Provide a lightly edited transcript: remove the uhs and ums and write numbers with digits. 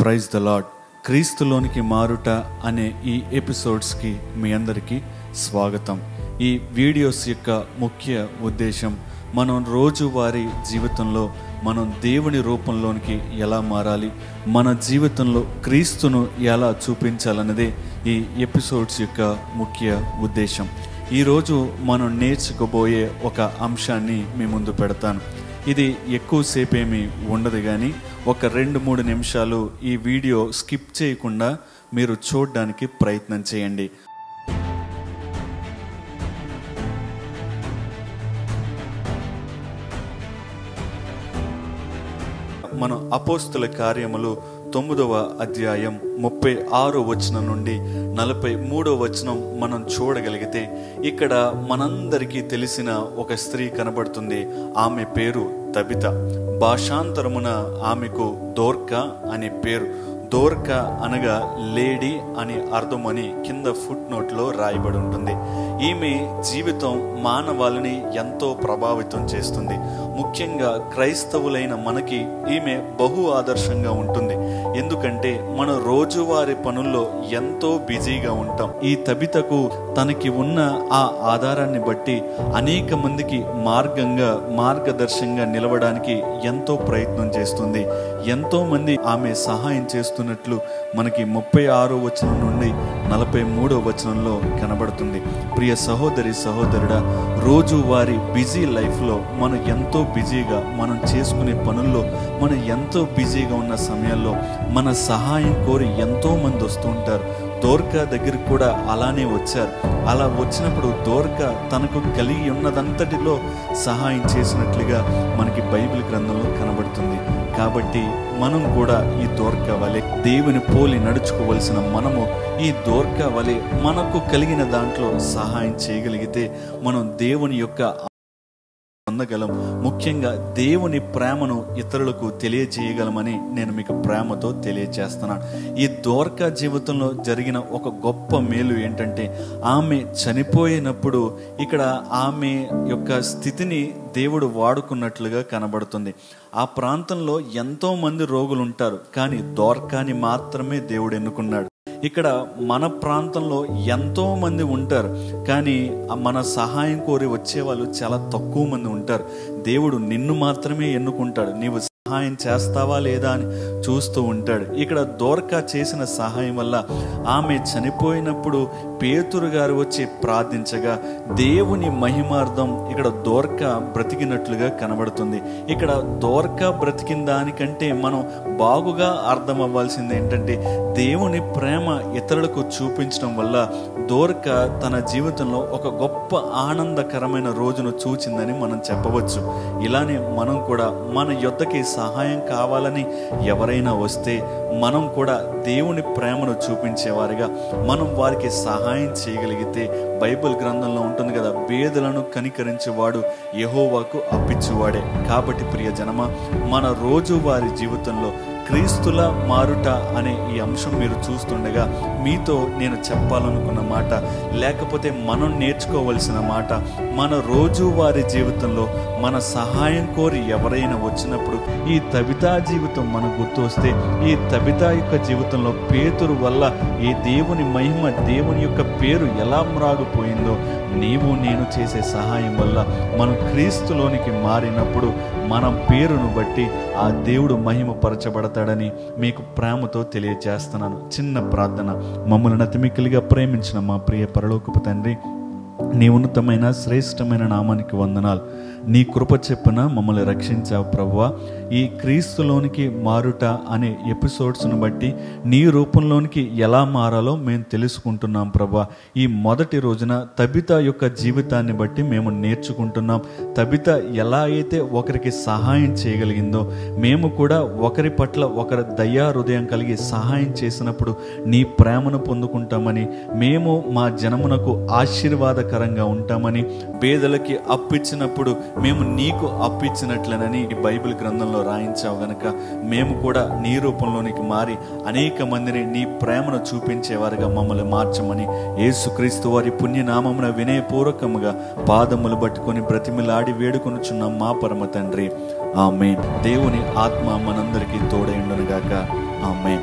Praise the lord. క్రీస్తులోనికి మారుట అనే ఈ ఎపిసోడ్స్కి మీ అందరికీ స్వాగతం. ఈ వీడియోస్ యొక్క ముఖ్య ఉద్దేశం మనం రోజువారీ జీవితంలో మనం దేవుని రూపంలోనికి ఎలా మారాలి, మన జీవితంలో క్రీస్తును ఎలా చూపించాలన్నదే ఈ ఎపిసోడ్స్ యొక్క ముఖ్య ఉద్దేశం. ఈరోజు మనం నేర్చుకోబోయే ఒక అంశాన్ని మీ ముందు పెడతాను. ఇది ఎక్కువసేపు ఏమీ ఉండదు, కానీ ఒక 2-3 నిమిషాలు ఈ వీడియో స్కిప్ చేయకుండా మీరు చూడడానికి ప్రయత్నం చేయండి. మనం అపోస్తుల కార్యములు 9వ అధ్యాయం 36వ వచనం నుండి 43వ వచనం మనం చూడగలిగితే ఇక్కడ మనందరికీ తెలిసిన ఒక స్త్రీ కనబడుతుంది. ఆమె పేరు తబిత. భాషాంతరమున ఆమెకు దోర్కా అనే పేరు. దోర్కా అనగా లేడీ అని అర్థమని కింద ఫుట్ నోట్లో రాయబడి ఉంటుంది. ఈమె జీవితం మానవాళిని ఎంతో ప్రభావితం చేస్తుంది. ముఖ్యంగా క్రైస్తవులైన మనకి ఈమె బహు ఆదర్శంగా ఉంటుంది. ఎందుకంటే మన రోజువారీ పనుల్లో ఎంతో బిజీగా ఉంటాం. ఈ తబితకు తనకి ఉన్న ఆ ఆధారాన్ని బట్టి అనేక మందికి మార్గదర్శంగా నిలవడానికి ఎంతో ప్రయత్నం చేస్తుంది. ఎంతో మంది ఆమె సహాయం చేస్తున్నట్లు మనకి 36వ వచనం నుండి 43వ వచనంలో కనబడుతుంది. ప్రియ సహోదరి సహోదరుడా, రోజువారీ బిజీ లైఫ్లో మనం ఎంతో బిజీగా మనం చేసుకునే పనుల్లో మనం ఎంతో బిజీగా ఉన్న సమయాల్లో మన సహాయం కోరి ఎంతో మంది వస్తూ ఉంటారు. దోర్కా దగ్గరికి కూడా అలానే వచ్చారు. అలా వచ్చినప్పుడు దోర్కా తనకు కలిగి ఉన్నదంతటిలో సహాయం చేసినట్లుగా మనకి బైబిల్ గ్రంథంలో కనబడుతుంది. కాబట్టి మనం కూడా ఈ దోర్కా వలె దేవుని పోలి నడుచుకోవలసిన మనము ఈ దోర్కా వలె మనకు కలిగిన దాంట్లో సహాయం చేయగలిగితే మనం దేవుని యొక్క పొందగలం. ముఖ్యంగా దేవుని ప్రేమను ఇతరులకు తెలియజేయగలమని నేను మీకు ప్రేమతో తెలియజేస్తున్నాను. ఈ దోర్కా జీవితంలో జరిగిన ఒక గొప్ప మేలు ఏంటంటే, ఆమె చనిపోయినప్పుడు ఇక్కడ ఆమె యొక్క స్థితిని దేవుడు వాడుకున్నట్లుగా కనబడుతుంది. ఆ ప్రాంతంలో ఎంతో మంది రోగులు ఉంటారు, కానీ దోర్కాని మాత్రమే దేవుడు ఎన్నుకున్నాడు. ఇక్కడ మన ప్రాంతంలో ఎంతో మంది ఉంటారు, కానీ మన సహాయం కోరి వచ్చేవాళ్ళు చాలా తక్కువ మంది ఉంటారు. దేవుడు నిన్ను మాత్రమే ఎన్నుకుంటాడు. నీవు సహాయం చేస్తావా లేదా అని చూస్తూ ఉంటాడు. ఇక్కడ దోర్కా చేసిన సహాయం వల్ల ఆమె చనిపోయినప్పుడు పేతురు గారు వచ్చి ప్రార్థించగా దేవుని మహిమార్థం ఇక్కడ దోర్కా బ్రతికినట్లుగా కనబడుతుంది. ఇక్కడ దోర్కా బ్రతికిన దానికంటే మనం బాగుగా అర్థం అవ్వాల్సింది ఏంటంటే, దేవుని ప్రేమ ఇతరులకు చూపించడం వల్ల దోర్కా తన జీవితంలో ఒక గొప్ప ఆనందకరమైన రోజును చూచిందని మనం చెప్పవచ్చు. ఇలానే మనం కూడా మన యొద్దకి సహాయం కావాలని ఎవరైనా వస్తే మనం కూడా దేవుని ప్రేమను చూపించేవారిగా మనం వారికి సహాయం చేయగలిగితే, బైబిల్ గ్రంథంలో ఉంటుంది కదా, పేదలను కనికరించేవాడు యెహోవాకు అప్పించువాడే. కాబట్టి ప్రియ జనమా, మన రోజువారీ జీవితంలో క్రీస్తుల మారుట అనే ఈ అంశం మీరు చూస్తుండగా మీతో నేను చెప్పాలనుకున్న మాట, లేకపోతే మనం నేర్చుకోవలసిన మాట, మన రోజువారీ జీవితంలో మన సహాయం కోరి ఎవరైనా వచ్చినప్పుడు ఈ తబితా జీవితం మనకు గుర్తు వస్తే, ఈ తబితా యొక్క జీవితంలో పేతురు వల్ల ఈ దేవుని మహిమ, దేవుని యొక్క పేరు ఎలా మ్రాగిపోయిందో, నీవు నేను చేసే సహాయం వల్ల మనం క్రీస్తులోనికి మారినప్పుడు మన పేరును బట్టి ఆ దేవుడు మహిమపరచబడతాడని మీకు ప్రేమతో తెలియజేస్తున్నాను. చిన్న ప్రార్థన. మమ్మల్ని అతిమిక్కిలిగా ప్రేమించిన మా ప్రియ పరలోకపు తండ్రి, నీ ఉన్నతమైన శ్రేష్టమైన నామానికి వందనాలు. నీ కృప చెప్పున మమ్మల్ని రక్షించావు ప్రభువా. ఈ క్రీస్తులోనికి మారుట అనే ఎపిసోడ్స్ను బట్టి నీ రూపంలోనికి ఎలా మారాలో మేము తెలుసుకుంటున్నాం ప్రభువా. ఈ మొదటి రోజున తబిత యొక్క జీవితాన్ని బట్టి మేము నేర్చుకుంటున్నాం. తబిత ఎలా అయితే ఒకరికి సహాయం చేయగలిగిందో, మేము కూడా ఒకరి పట్ల ఒకరి దయా హృదయం కలిగి సహాయం చేసినప్పుడు నీ ప్రేమను పొందుకుంటామని, మేము మా జనమునకు ఆశీర్వాదకరంగా ఉంటామని, పేదలకి అప్పిచ్చినప్పుడు మేము నీకు అప్పిచ్చినట్లనని ఈ బైబిల్ గ్రంథంలో రాయించావు గనక మేము కూడా నీ రూపంలోనికి మారి అనేక మందిని నీ ప్రేమను చూపించేవారుగా మమ్మల్ని మార్చమని యేసుక్రీస్తు వారి పుణ్యనామమున వినయపూర్వకముగా పాదములు పట్టుకొని బ్రతిమిలాడి వేడుకొనుచున్నాం మా పరమ తండ్రి. ఆమేన్. దేవుని ఆత్మ మనందరికీ తోడైండును గాక. ఆమేన్.